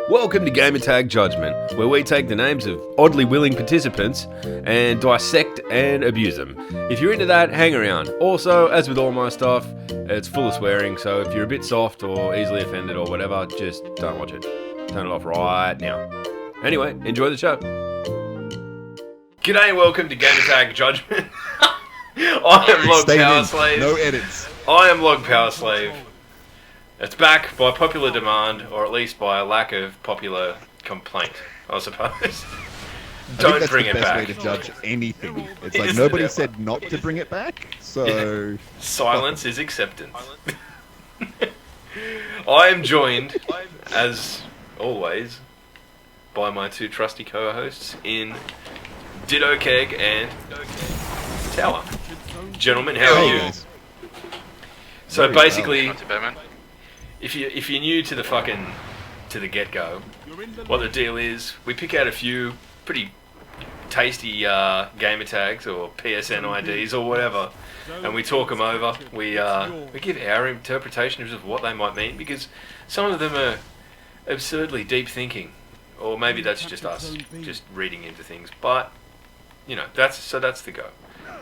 Welcome to Gamertag Judgement, where we take the names of oddly willing participants and dissect and abuse them. If you're into that, hang around. Also, as with all my stuff, it's full of swearing, so if you're a bit soft or easily offended or whatever, just don't watch it. Turn it off right now. Anyway, enjoy the show. G'day and welcome to Gamertag Judgement. I am Log Power Slave. No edits. I am Log Power Slave. It's back by popular demand, or at least by a lack of popular complaint, I suppose. Don't bring it back. That's the best way to judge anything. It's like nobody said not to bring it back, so... Silence is acceptance. I am joined, as always, by my two trusty co-hosts in Dittokeg and Tower. Gentlemen, how are you? So basically... If you're new to the get-go, what the deal is, we pick out a few pretty tasty gamer tags or PSN IDs or whatever, and we talk them over. We give our interpretations of what they might mean, because some of them are absurdly deep thinking, or maybe that's just us just reading into things. But you know, that's the go.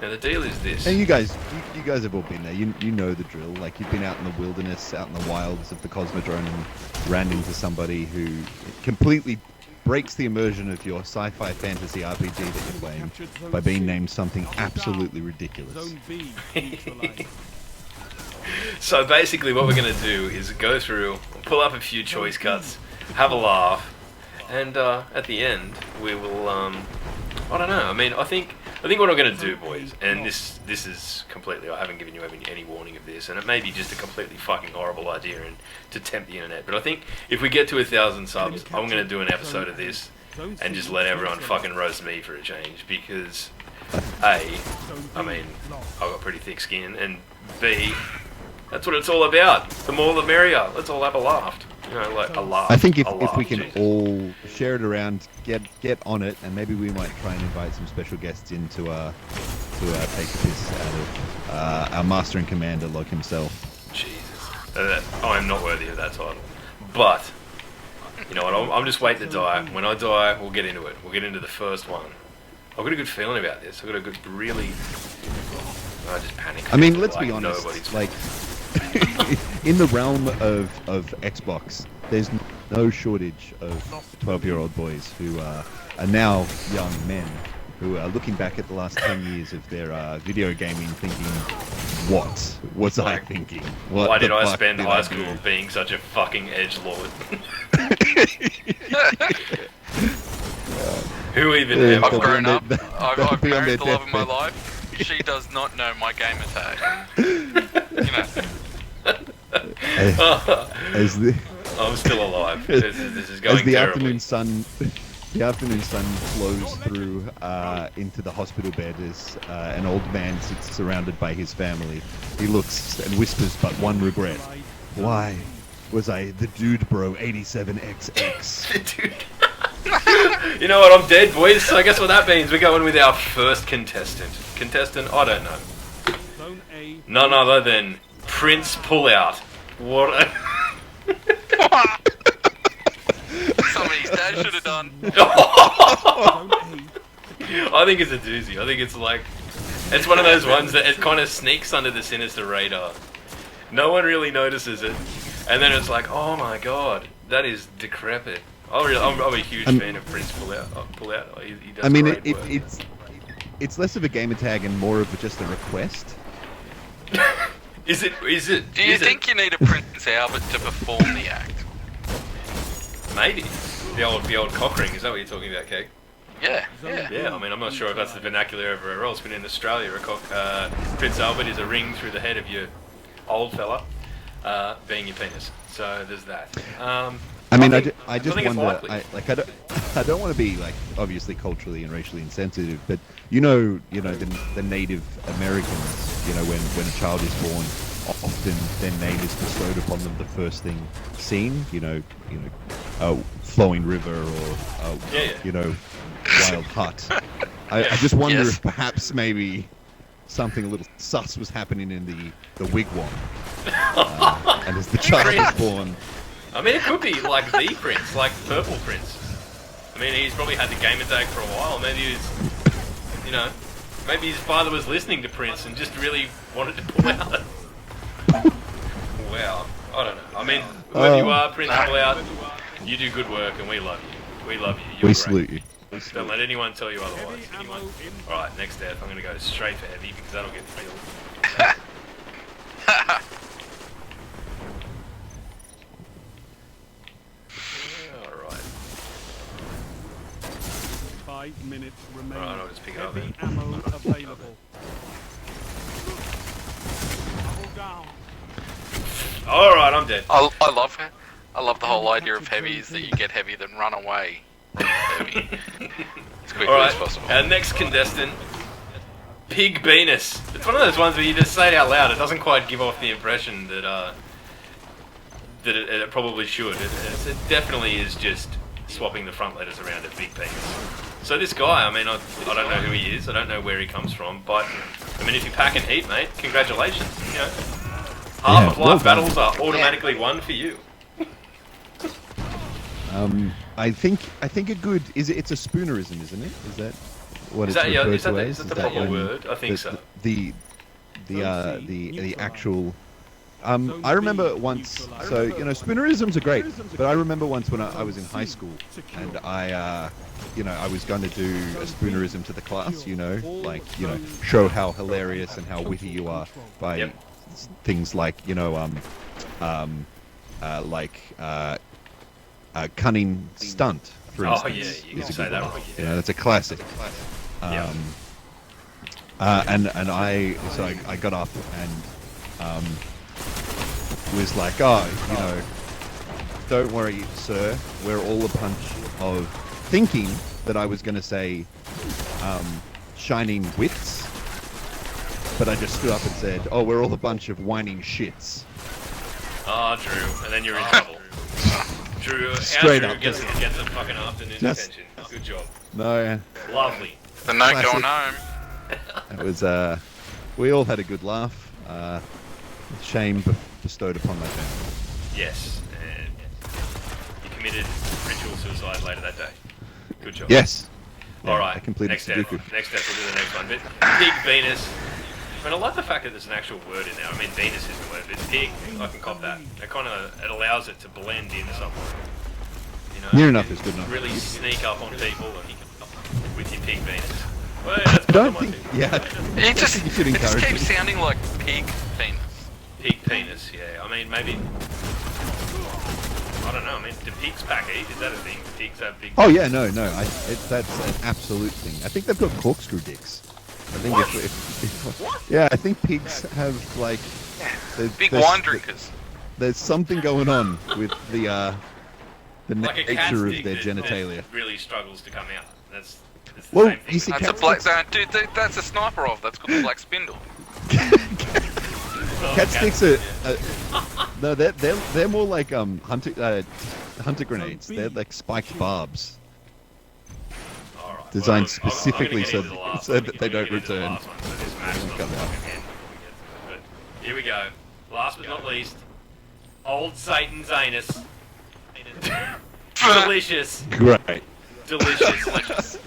Now the deal is this. And you guys have all been there. You know the drill. Like, you've been out in the wilderness, out in the wilds of the Cosmodrome, and ran into somebody who completely breaks the immersion of your sci-fi fantasy RPG that you're playing by being named something absolutely ridiculous. So basically, what we're going to do is go through, pull up a few choice cuts, have a laugh, and at the end we will. I don't know. I mean, I think what I'm going to do, boys, and this is completely, I haven't given you any warning of this, and it may be just a completely fucking horrible idea and to tempt the internet, but I think if we get to 1,000 subs, I'm going to do an episode of this and just let everyone fucking roast me for a change, because A, I mean, I've got pretty thick skin, and B, that's what it's all about. The more the merrier. Let's all have a laugh. You know, like a laugh. I think if we can all share it around, get on it, and maybe we might try and invite some special guests in to take this out of our master and commander, Log himself. Jesus, I am not worthy of that title. But you know what? I'm just waiting to die. When I die, we'll get into it. We'll get into the first one. I've got a good feeling about this. I've got a good, really. I just panic. I mean, let's be honest. Like, in the realm of Xbox, there's no shortage of 12-year-old boys who are now young men who are looking back at the last 10 years of their video gaming thinking, what was I thinking? Why did I spend high school being such a fucking edgelord? Who even ever? I've grown up. I've married the love of my life. She does not know my gamer tag. You know. I'm still alive. This is going as the terribly. The afternoon sun flows through into the hospital bed as an old man sits surrounded by his family. He looks and whispers but one regret. Why was I the dude bro 87XX? The dude. You know what, I'm dead, boys, so I guess what that means, we're going with our first contestant. Contestant, I don't know. None other than Prince Pullout. What Somebody's dad should have done. I think it's a doozy. I think it's like, it's one of those ones that it kind of sneaks under the sinister radar. No one really notices it, and then it's like, oh my god, that is decrepit. I'm a huge fan of Prince Pullout. He does I mean, great work. it's less of a gamer tag and more of just a request. Is it? Do you think you need a Prince Albert to perform the act? Maybe. The old cock ring, is that what you're talking about, Keg? Yeah. Yeah, I mean, I'm not sure if that's the vernacular everywhere else, but in Australia, Prince Albert is a ring through the head of your old fella, being your penis. So there's that. I mean, I just wonder. I don't want to be like obviously culturally and racially insensitive, but you know the Native Americans. You know, when a child is born, often their name is bestowed upon them the first thing seen. You know, flowing river or you know, wild hut. I just wonder if perhaps maybe something a little sus was happening in the wigwam, and as the child was born. I mean, it could be like the Prince, like Purple Prince. I mean, he's probably had the gamertag for a while. Maybe he's, you know, maybe his father was listening to Prince and just really wanted to pull out. Wow, I don't know. I mean, whoever you are, Prince, pull out. You do good work, and we love you. We love you. You're We great. salute you. Don't let anyone tell you otherwise. Anyone. All right, next death. I'm gonna go straight for heavy because that'll get real. All right. 5 minutes remaining. All right, I'll just pick it up then. Heavy ammo available. Double down. All right, I'm dead. I love it. I love the whole idea of heavy is that you get heavy then run away. Heavy. As quickly All right, as possible. our next contestant, Pig Venus. It's one of those ones where you just say it out loud. It doesn't quite give off the impression that that it probably should. It definitely is just swapping the front letters around at Big Penis. So this guy, I mean, I don't know who he is. I don't know where he comes from, but I mean, if you're packing heat, mate, congratulations. You know, half of life battles are automatically won for you. I think a good it's a spoonerism, isn't it? Is that what Is it's that, referred is that, to is as? that the proper word? I think so. The actual. I remember once. So you know, spoonerisms are great, but I remember once when I was in high school and I was going to do a spoonerism to the class. You know, like show how hilarious and how witty you are by things like cunning stunt, for instance. Oh yeah, you can say that right. You know, that's a classic. And I got up and was like, don't worry, sir, we're all a bunch of, thinking that I was going to say shining wits, but I just stood up and said, oh, we're all a bunch of whining shits. Ah, Drew, and then you're in trouble. Drew, Straight Drew up. gets a fucking afternoon detention. Good job. No, Lovely. The note Classic. going home. it was, we all had a good laugh. Shame bestowed upon my family. Yes, and you committed ritual suicide later that day. Good job. Yes. All right. I completed Next step. Sudoku. Next step. We'll do the next one. But Pig Venus. I mean, I like the fact that there's an actual word in there. I mean, Venus is the word, but pig, I can cop that. It allows it to blend in somewhere. You know, Near enough is good enough. Really sneak up on people and with your Pig Venus. Well, that's I don't what I think. do. Yeah. It just should encourage keeps it. sounding like pig penis. Pig penis, yeah. I mean, maybe. I don't know. I mean, do pigs pack heat? Is that a thing? Do pigs have big? Oh yeah, no. That's an absolute thing. I think they've got corkscrew dicks. I think What? yeah, I think pigs have like Big wine drinkers. There's something going on with the Like a cat's nature of dick their that genitalia. really struggles to come out. That's the Well, same thing. you see, That's a black dude. That's a sniper off. That's called the black spindle. Cat sticks are no, they're more like hunter grenades. They're like spiked barbs, All right. designed I'm specifically gonna so get into the last so one. that they I'm gonna don't get into the return. last one, so this match Don't not come out. again before we get to it. But here we go. Last but not least, old Satan's anus. Delicious. Great. Delicious.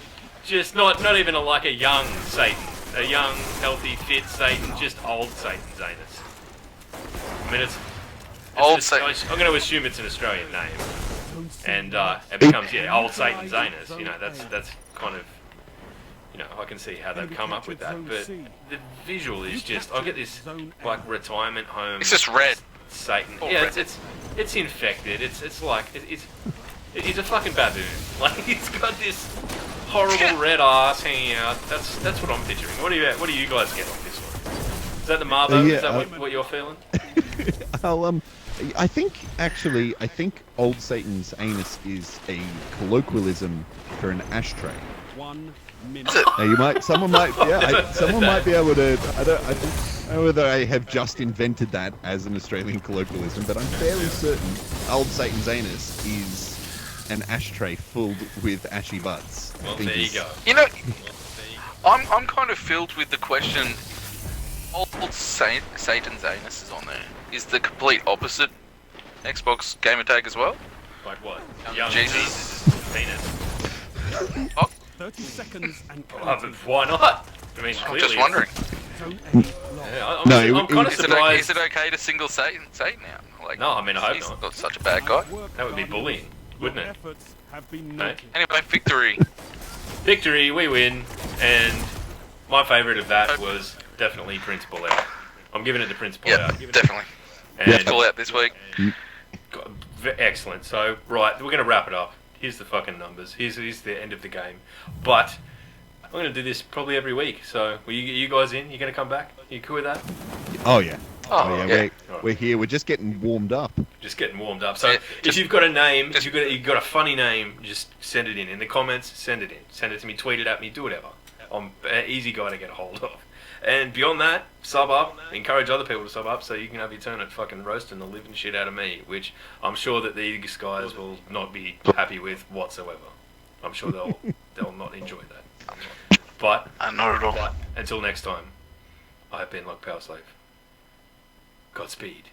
Just not even like a young Satan. A young, healthy, fit Satan. Just old Satan's anus. I mean, it's Old Satan. I'm going to assume it's an Australian name. And it becomes, old Satan's anus. You know, that's kind of, I can see how they've come up with that. But the visual is just, I get this, like, retirement home. It's just red. Satan. Oh, Yeah, red. it's infected. It's like, he's a fucking baboon. Like, he's got this horrible red ass hanging out. That's what I'm picturing. What do you guys get on this one? Is that the Marbo? Yeah, Is that what you're feeling? I think old Satan's anus is a colloquialism for an ashtray. 1 minute. Now someone might be able to. I don't know whether I have just invented that as an Australian colloquialism, but I'm fairly certain old Satan's anus is an ashtray filled with ashy butts. Well, there you go. You know, I'm kind of filled with the question. Old Satan's anus is on there. Is the complete opposite Xbox Gamertag as well. Like what? Jesus. Penis. 30 seconds and Oh, but counting. why not? I mean, I'm clearly. just wondering. Zone A lost. Yeah, No, I'm kind of Is it surprised. okay to single Satan now? Like, No, I mean, I hope he's not. such a bad guy. Nice work, That would be Guardians. bullying, wouldn't Your it? efforts have been No. noted. Anyway, victory. Victory, we win, and my favourite of that was definitely Principal out. I'm giving it to Principal Yeah, out. definitely. And Call out this week. excellent. So, right, we're going to wrap it up. Here's the fucking numbers. Here's the end of the game. But I'm going to do this probably every week. So, you guys in? You going to come back? You cool with that? Oh yeah. Oh, yeah. We're here. We're just getting warmed up. Just getting warmed up. So Yeah, if just- you've got a name, if you've got a funny name, just send it in the comments. Send it in. Send it to me. Tweet it at me. Do whatever. I'm an easy guy to get a hold of. And beyond that, sub up. Encourage other people to sub up so you can have your turn at fucking roasting the living shit out of me, which I'm sure that these guys will not be happy with whatsoever. I'm sure they'll not enjoy that. But Not at all. until next time, I have been like Power Slave. Godspeed.